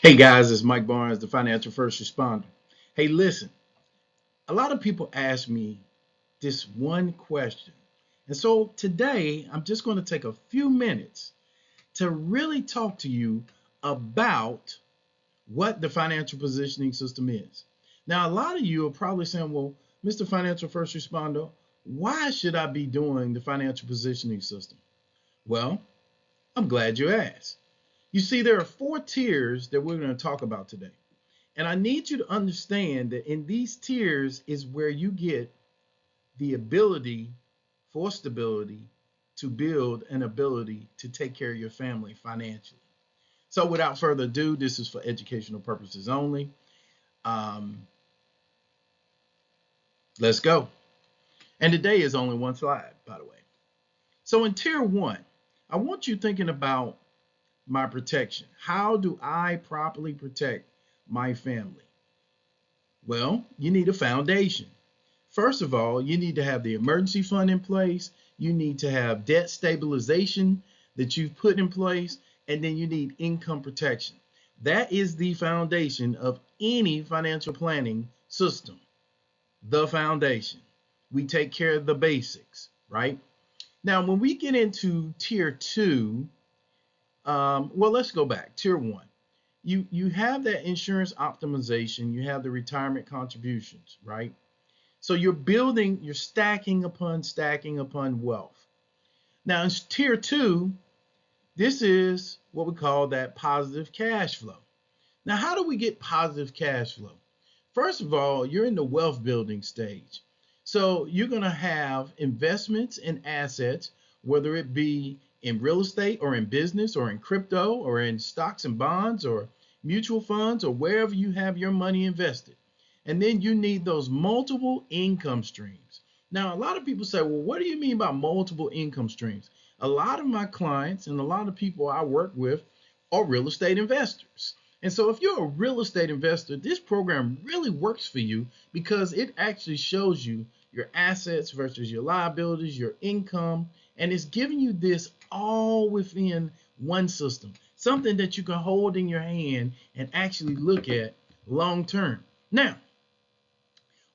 Hey guys, it's Mike Barnes, the financial first responder. Hey, listen, a lot of people ask me this one question. And so today, I'm just going to take a few minutes to really talk to you about what the financial positioning system is. Now, a lot of you are probably saying, well, Mr. Financial First Responder, why should I be doing the financial positioning system? Well, I'm glad you asked. You see, there are four tiers that we're going to talk about today. And I need you to understand that in these tiers is where you get the ability for stability to build an ability to take care of your family financially. So without further ado, this is for educational purposes only. Um, let's go. And today is only one slide, by the way. So in tier one, I want you thinking about my protection. How do I properly protect my family? Well, you need a foundation. First of all, you need to have the emergency fund in place. You need to have debt stabilization that you've put in place, and then you need income protection. That is the foundation of any financial planning system. The foundation. We take care of the basics, right? Now, when we get into tier two, well, let's go back. Tier one, you have that insurance optimization. You have the retirement contributions, right? So you're building, you're stacking upon wealth. Now in tier two, this is what we call that positive cash flow. Now, how do we get positive cash flow? First of all, you're in the wealth building stage. So you're going to have investments in assets, whether it be in real estate or in business or in crypto or in stocks and bonds or mutual funds or wherever you have your money invested. And then you need those multiple income streams. Now, a lot of people say, well, what do you mean by multiple income streams? A lot of my clients and a lot of people I work with are real estate investors. And so if you're a real estate investor, this program really works for you because it actually shows you your assets versus your liabilities, your income, and it's giving you this all within one system, something that you can hold in your hand and actually look at long term. Now,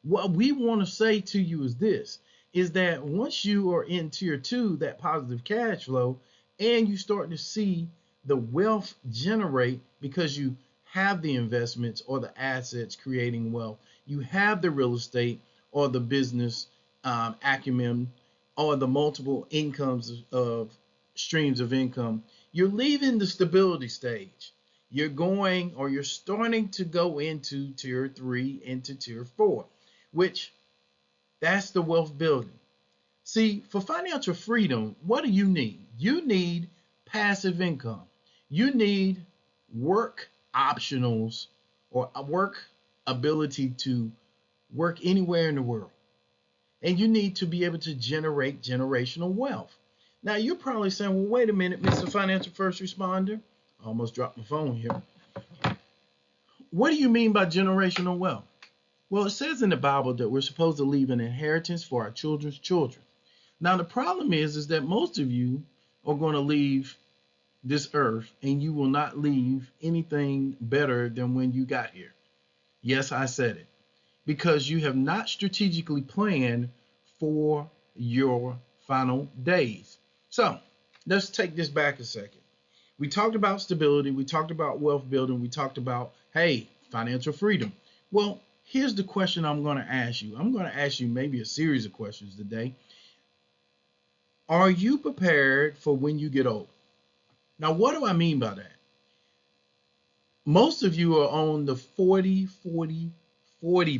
what we want to say to you is this, is that once you are in tier two, that positive cash flow, and you start to see the wealth generate because you have the investments or the assets creating wealth, you have the real estate or the business acumen or the multiple incomes of streams of income, you're leaving the stability stage. You're going, or you're starting to go into tier three, into tier four, which that's the wealth building. See, for financial freedom, what do you need? You need passive income. You need work optionals or a work ability to work anywhere in the world. And you need to be able to generate generational wealth. Now, you're probably saying, well, wait a minute, Mr. Financial First Responder. I almost dropped my phone here. What do you mean by generational wealth? Well, it says in the Bible that we're supposed to leave an inheritance for our children's children. Now, the problem is that most of you are going to leave this earth and you will not leave anything better than when you got here. Yes, I said it. Because you have not strategically planned for your final days. So let's take this back a second. We talked about stability. We talked about wealth building. We talked about, hey, financial freedom. Well, here's the question I'm going to ask you. I'm going to ask you maybe a series of questions today. Are you prepared for when you get old? Now, what do I mean by that? Most of you are on the 40-40-40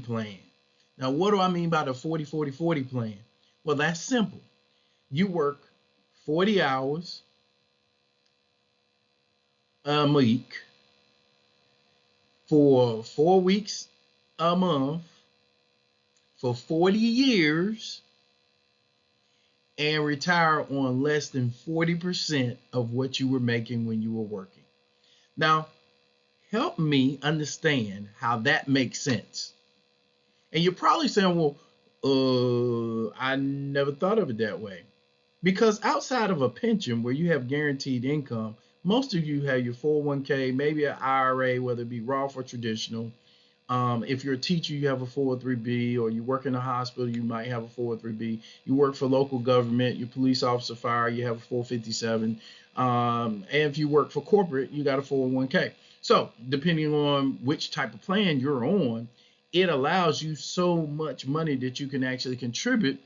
plan. Now, what do I mean by the 40-40-40 plan? Well, that's simple. You work 40 hours a week for 4 weeks a month for 40 years and retire on less than 40% of what you were making when you were working. Now, help me understand how that makes sense. And you're probably saying, well, I never thought of it that way. Because outside of a pension where you have guaranteed income, Most of you have your 401k, maybe an IRA, whether it be Roth or traditional. If you're a teacher, you have a 403b, or you work in a hospital, you might have a 403b. You work for local government, your police officer, fire, you have a 457. And if you work for corporate, you got a 401k. So depending on which type of plan you're on, it allows you so much money that you can actually contribute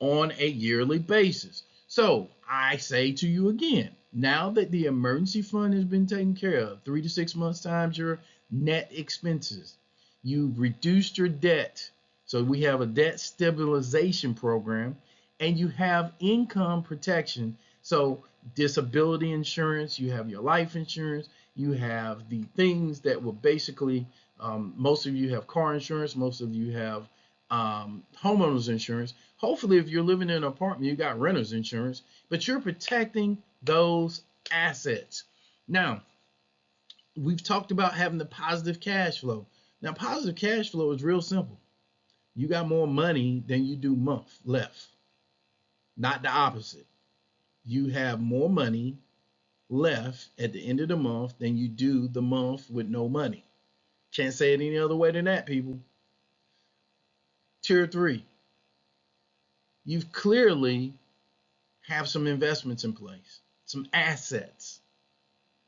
on a yearly basis. So I say to you again, now that the emergency fund has been taken care of, 3 to 6 months times your net expenses, you've reduced your debt. So we have a debt stabilization program, and you have income protection. So disability insurance, you have your life insurance, you have the things that will basically, most of you have car insurance, most of you have homeowners insurance. Hopefully, if you're living in an apartment, you got renter's insurance, but you're protecting those assets. Now, we've talked about having the positive cash flow. Now, positive cash flow is real simple. You got more money than you do month left, not the opposite. You have more money left at the end of the month than you do the month with no money. Can't say it any other way than that, people. Tier 3, you've clearly have some investments in place, some assets.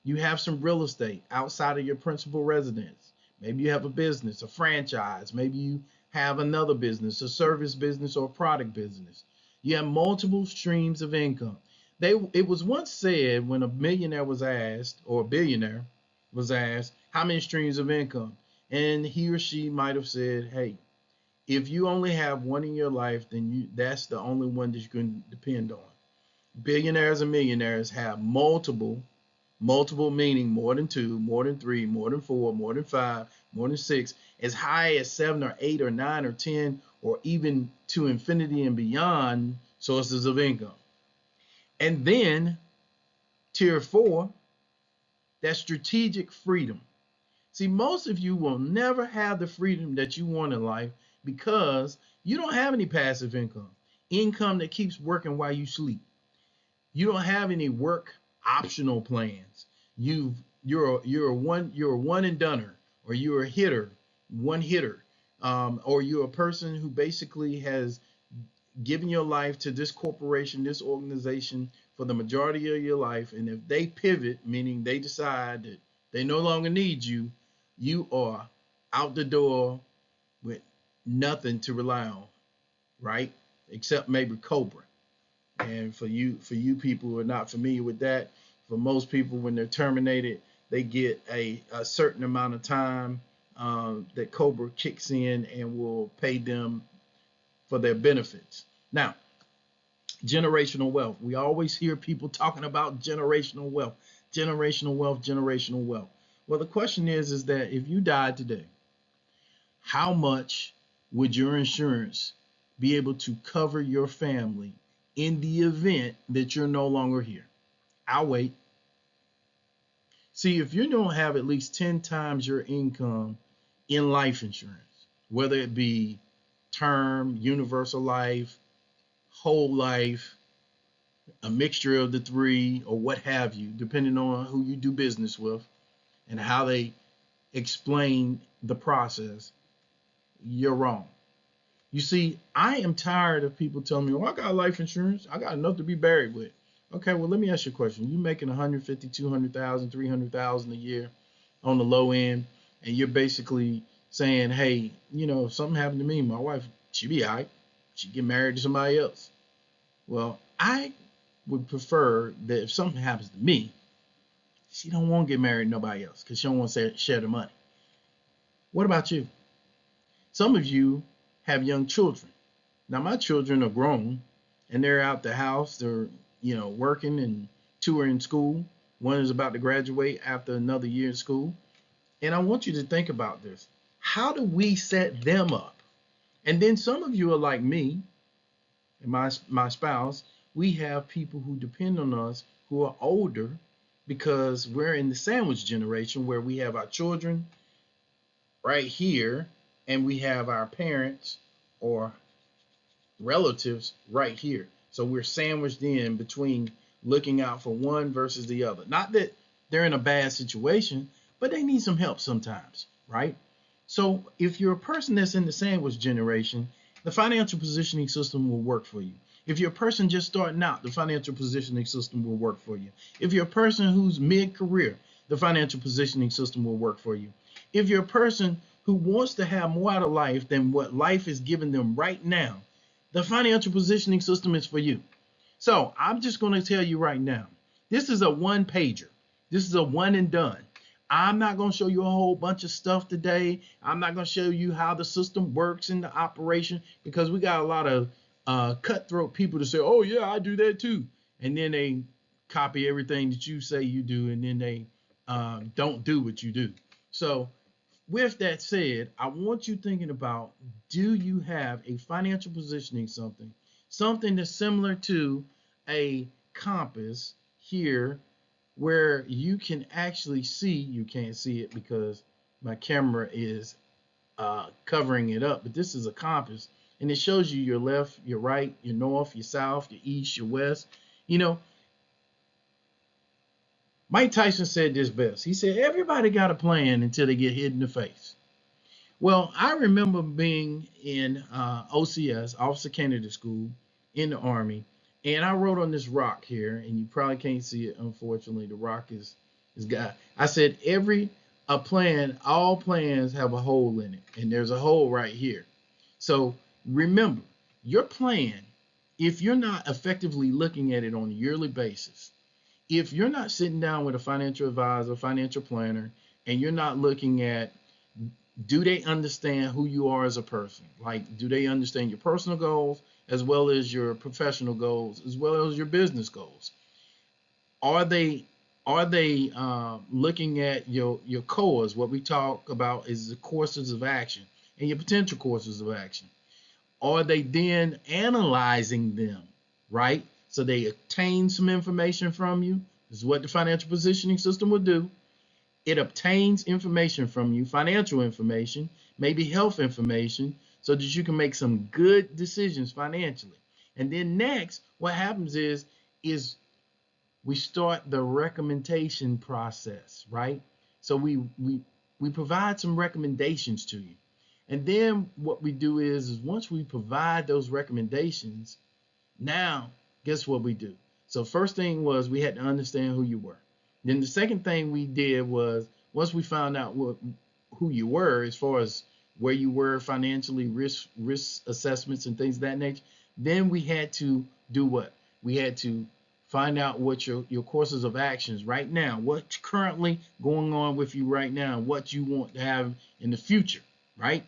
You have some real estate outside of your principal residence. Maybe you have a business, a franchise. Maybe you have another business, a service business, or a product business. You have multiple streams of income. It was once said when a millionaire was asked, or a billionaire was asked, how many streams of income? And he or she might have said, hey, if you only have one in your life, then that's the only one that you can depend on. Billionaires and millionaires have multiple meaning more than 2, more than 3, more than 4, more than 5, more than 6, as high as 7 or 8 or 9 or 10, or even to infinity and beyond sources of income. And then tier 4, that's strategic freedom. See, most of you will never have the freedom that you want in life because you don't have any passive income that keeps working while you sleep. You don't have any work optional plans. You're a one and doneer, or you're a hitter, one hitter, or you're a person who basically has given your life to this corporation, this organization for the majority of your life, and if they pivot, meaning they decide that they no longer need you, you are out the door with nothing to rely on, right? Except maybe Cobra. And for you people who are not familiar with that, for most people, when they're terminated, they get a certain amount of time that Cobra kicks in and will pay them for their benefits. Now, generational wealth. We always hear people talking about generational wealth, generational wealth, generational wealth. Well, the question is that if you died today, how much would your insurance be able to cover your family in the event that you're no longer here? I'll wait. See, if you don't have at least 10 times your income in life insurance, whether it be term, universal life, whole life, a mixture of the three, or what have you, depending on who you do business with and how they explain the process, you're wrong. You see, I am tired of people telling me, well, I got life insurance. I got enough to be buried with. Okay, well, let me ask you a question. You making 150, 200,000, 300,000 a year on the low end, and you're basically saying, hey, if something happened to me, my wife, she'd be all right. She'd get married to somebody else. Well, I would prefer that if something happens to me, she don't want to get married to nobody else because she don't want to share the money. What about you? Some of you have young children. Now, my children are grown and they're out the house. They're, working, and 2 are in school. 1 is about to graduate after another year in school. And I want you to think about this. How do we set them up? And then some of you are like me and my spouse. We have people who depend on us who are older because we're in the sandwich generation where we have our children right here and we have our parents or relatives right here. So we're sandwiched in between looking out for one versus the other. Not that they're in a bad situation, but they need some help sometimes, right? So if you're a person that's in the sandwich generation, the financial positioning system will work for you. If you're a person just starting out, the financial positioning system will work for you. If you're a person who's mid-career, the financial positioning system will work for you. If you're a person who wants to have more out of life than what life is giving them right now, the financial positioning system is for you. So I'm just going to tell you right now, this is a one pager. This is a one and done. I'm not going to show you a whole bunch of stuff today. I'm not going to show you how the system works in the operation, because we got a lot of cutthroat people to say, oh yeah, I do that too. And then they copy everything that you say you do, and then they don't do what you do. So with that said, I want you thinking about, do you have a financial positioning something that's similar to a compass here, where you can actually see, you can't see it because my camera is covering it up, but this is a compass, and it shows you your left, your right, your north, your south, your east, your west. You know, Mike Tyson said this best. He said, everybody got a plan until they get hit in the face. Well, I remember being in OCS, Officer Candidate School, in the Army, and I wrote on this rock here, and you probably can't see it, unfortunately. The rock is got. I said all plans have a hole in it, and there's a hole right here. So remember, your plan, if you're not effectively looking at it on a yearly basis, if you're not sitting down with a financial advisor, financial planner, and you're not looking at, do they understand who you are as a person? Like, do they understand your personal goals as well as your professional goals, as well as your business goals? Are they looking at your cores? What we talk about is the courses of action and your potential courses of action. Are they then analyzing them, right? So they obtain some information from you. This is what the financial positioning system will do. It obtains information from you, financial information, maybe health information, so that you can make some good decisions financially. And then next, what happens is we start the recommendation process, right? So we provide some recommendations to you. And then what we do is once we provide those recommendations, now guess what we do? So first thing was, we had to understand who you were. Then the second thing we did was, once we found out who you were, as far as where you were financially, risk assessments and things of that nature, then we had to do what? We had to find out what your courses of actions right now, what's currently going on with you right now, what you want to have in the future, right?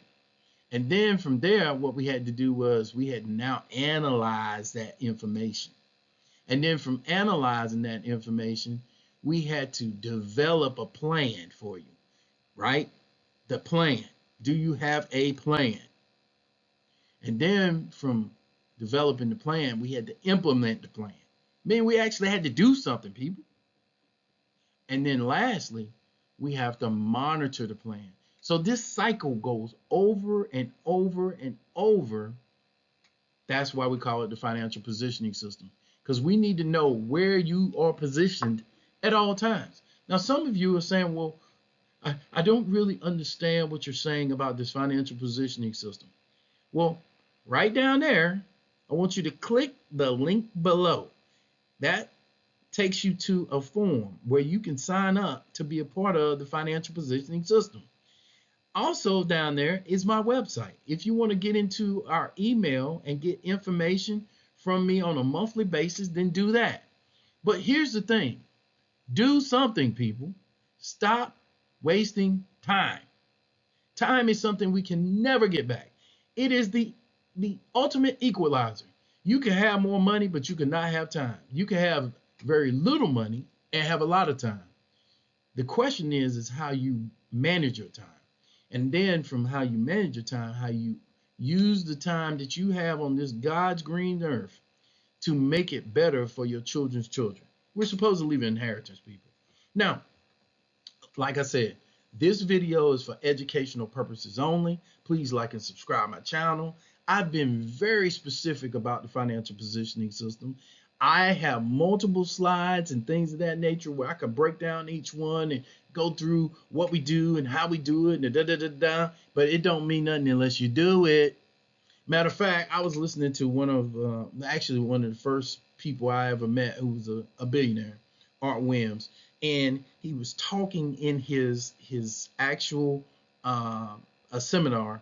And then from there, what we had to do was, we had to now analyze that information. And then from analyzing that information, we had to develop a plan for you, right? The plan. Do you have a plan? And then from developing the plan, we had to implement the plan. I mean, we actually had to do something, people. And then lastly, we have to monitor the plan. So this cycle goes over and over and over. That's why we call it the financial positioning system, because we need to know where you are positioned at all times. Now, some of you are saying, well, I don't really understand what you're saying about this financial positioning system. Well, right down there, I want you to click the link below. That takes you to a form where you can sign up to be a part of the financial positioning system. Also down there is my website. If you want to get into our email and get information from me on a monthly basis, then do that. But here's the thing. Do something, people. Stop wasting time. Time is something we can never get back. It is the ultimate equalizer. You can have more money, but you cannot have time. You can have very little money and have a lot of time. The question is how you manage your time. And then from how you manage your time, how you use the time that you have on this God's green earth to make it better for your children's children. We're supposed to leave an inheritance, people. Now, like I said, this video is for educational purposes only. Please like and subscribe my channel. I've been very specific about the financial positioning system. I have multiple slides and things of that nature where I could break down each one and go through what we do and how we do it and da da da da. But it don't mean nothing unless you do it. Matter of fact, I was listening to one of the first people I ever met who was a billionaire, Art Williams, and he was talking in his actual a seminar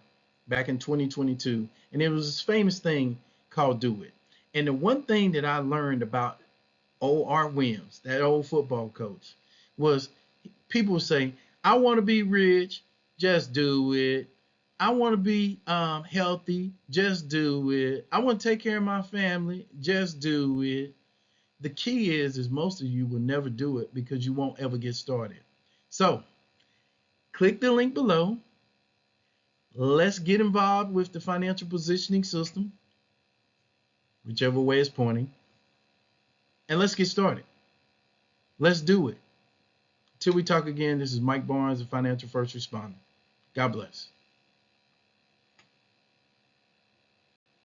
back in 2022, and it was this famous thing called "Do It." And the one thing that I learned about old Art Williams, that old football coach, was people say, "I want to be rich, just do it. I want to be healthy, just do it. I want to take care of my family, just do it." The key is most of you will never do it because you won't ever get started. So click the link below. Let's get involved with the financial positioning system, whichever way it's pointing, and let's get started. Let's do it. Till we talk again, this is Mike Barnes, the Financial First Responder. God bless.